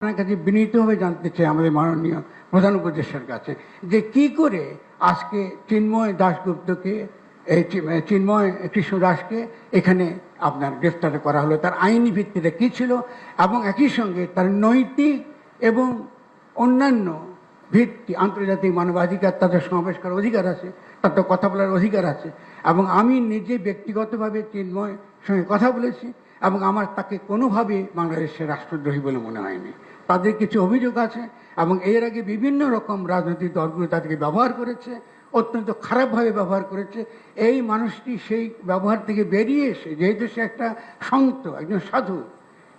আপনার কাছে বিনীতভাবে জানতে চাই আমাদের মাননীয় প্রধান উপদেষ্টার কাছে যে কি করে আজকে চিন্ময় দাশগুপ্তকে চিন্ময় কৃষ্ণ দাসকে এখানে আপনার গ্রেফতার করা হলো, তার আইনি ভিত্তিটা কী ছিল এবং একই সঙ্গে তার নৈতিক এবং অন্যান্য ভিত্তি আন্তর্জাতিক মানবাধিকার, তাদের সমাবেশ করার অধিকার আছে, তাদের কথা বলার অধিকার আছে। এবং আমি নিজে ব্যক্তিগতভাবে চিন্ময়ের সঙ্গে কথা বলেছি এবং আমার তাকে কোনোভাবে বাংলাদেশের রাষ্ট্রদ্রোহী বলে মনে হয়নি। তাদের কিছু অভিযোগ আছে এবং এর আগে বিভিন্ন রকম রাজনৈতিক দলগুলো তাদেরকে ব্যবহার করেছে, অত্যন্ত খারাপভাবে ব্যবহার করেছে। এই মানুষটি সেই ব্যবহার থেকে বেরিয়ে এসে, যেহেতু সে একটা সন্ত, একজন সাধু,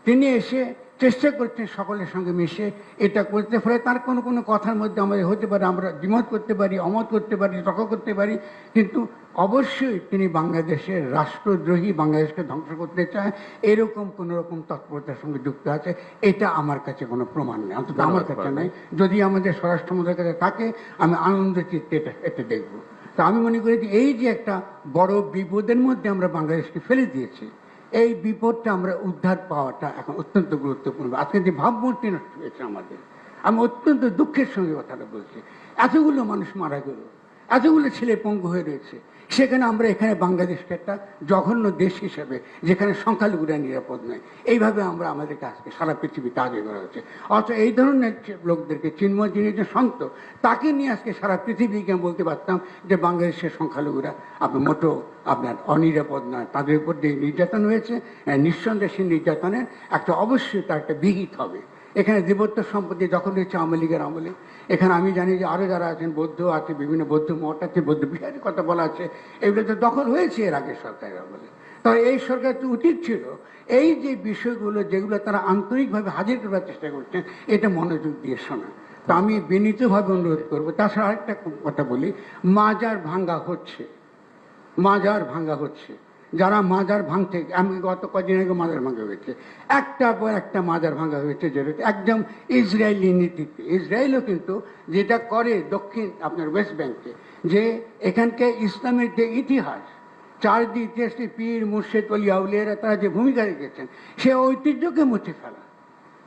তিনি এসে চেষ্টা করছেন সকলের সঙ্গে মিশে এটা করতে। ফলে তার কোনো কোনো কথার মধ্যে আমাদের হতে পারে, আমরা দ্বিমত করতে পারি, অমত করতে পারি, তর্ক করতে পারি, কিন্তু অবশ্যই তিনি বাংলাদেশের রাষ্ট্রদ্রোহী, বাংলাদেশকে ধ্বংস করতে চায়, এরকম কোনো রকম তৎপরতার সঙ্গে যুক্ত আছে। এটা আমার কাছে কোনো প্রমাণ নেই, অন্তত আমার কাছে নেই। যদি আমাদের স্বরাষ্ট্র মন্ত্রীর কাছে থাকে, আমি আনন্দ চিত্তে এটা দেখব। তো আমি মনে করি যে এই যে একটা বড় বিপদের মধ্যে আমরা বাংলাদেশকে ফেলে দিয়েছি, এই বিপদটা আমরা উদ্ধার পাওয়াটা এখন অত্যন্ত গুরুত্বপূর্ণ। আজকে যে ভাবমূর্তি নষ্ট হয়েছে আমাদের, আমি অত্যন্ত দুঃখের সঙ্গে কথাটা বলছি। এতগুলো মানুষ মারা গেল, এতগুলো ছেলে পঙ্গু হয়ে রয়েছে, সেখানে আমরা এখানে বাংলাদেশকে একটা জঘন্য দেশ হিসেবে, যেখানে সংখ্যালঘুরা নিরাপদ নয়, এইভাবে আমরা আমাদেরকে আজকে সারা পৃথিবীতে আগে করা হচ্ছে। অথচ এই ধরনের লোকদেরকে, চিন্ময় যিনি যে সন্ত, তাকে নিয়ে আজকে সারা পৃথিবীকে বলতে পারতাম যে বাংলাদেশের সংখ্যালঘুরা আপনার মোটো আপনার অনিরাপদ নয়, তাদের উপর যে নির্যাতন হয়েছে, নিঃসন্দেহে সেই নির্যাতনের একটা অবশ্যই তার একটা বিহিত হবে। এখানে দেবত্ব সম্পত্তি দখল হয়েছে আওয়ামী লীগের আমলে। এখানে আমি জানি যে আরও যারা আছেন, বৌদ্ধ আছে, বিভিন্ন বৌদ্ধ মঠ আছে, বৌদ্ধ বিহারের কথা বলা আছে, এগুলো তো দখল হয়েছে এর আগের সরকারের আমলে। তবে এই সরকার তো উচিত ছিল এই যে বিষয়গুলো, যেগুলো তারা আন্তরিকভাবে হাজির করার চেষ্টা করছেন, এটা মনোযোগ দিয়ে শোনা। তো আমি বিনীতভাবে অনুরোধ করবো। তাছাড়া আরেকটা কথা বলি, মাজার ভাঙ্গা হচ্ছে, মাজার ভাঙ্গা হচ্ছে। যারা মাজার ভাঙতে, আমি গত কদিন আগে মাজার ভাঙ্গা হয়েছে, একটার পর একটা মাজার ভাঙ্গা হয়েছে, যেটা একদম ইসরায়েলি নীতিতে। ইসরায়েলও কিন্তু যেটা করে দক্ষিণ আপনার ওয়েস্ট ব্যাংকে, যে এখানকে ইসলামের যে ইতিহাস, চারদিক ইতিহাসে পীর মুর্শেদ ওলি আউলিয়ারা তারা যে ভূমিকা রেখেছেন, সে ঐতিহ্যকে মুছে ফেলা,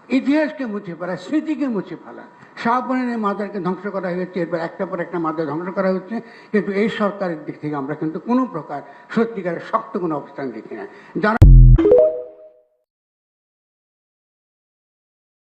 ইতিহাসকে মুছে ফেলা, স্মৃতিকে মুছে ফেলা। শাহপরানের মাজারকে ধ্বংস করা হয়েছে, এরপর একটা পর একটা মাজার ধ্বংস করা হচ্ছে। কিন্তু এই সরকারের দিক থেকে আমরা কিন্তু কোনো প্রকার সত্যিকারের শক্ত কোনো অবস্থান দেখি না। যারা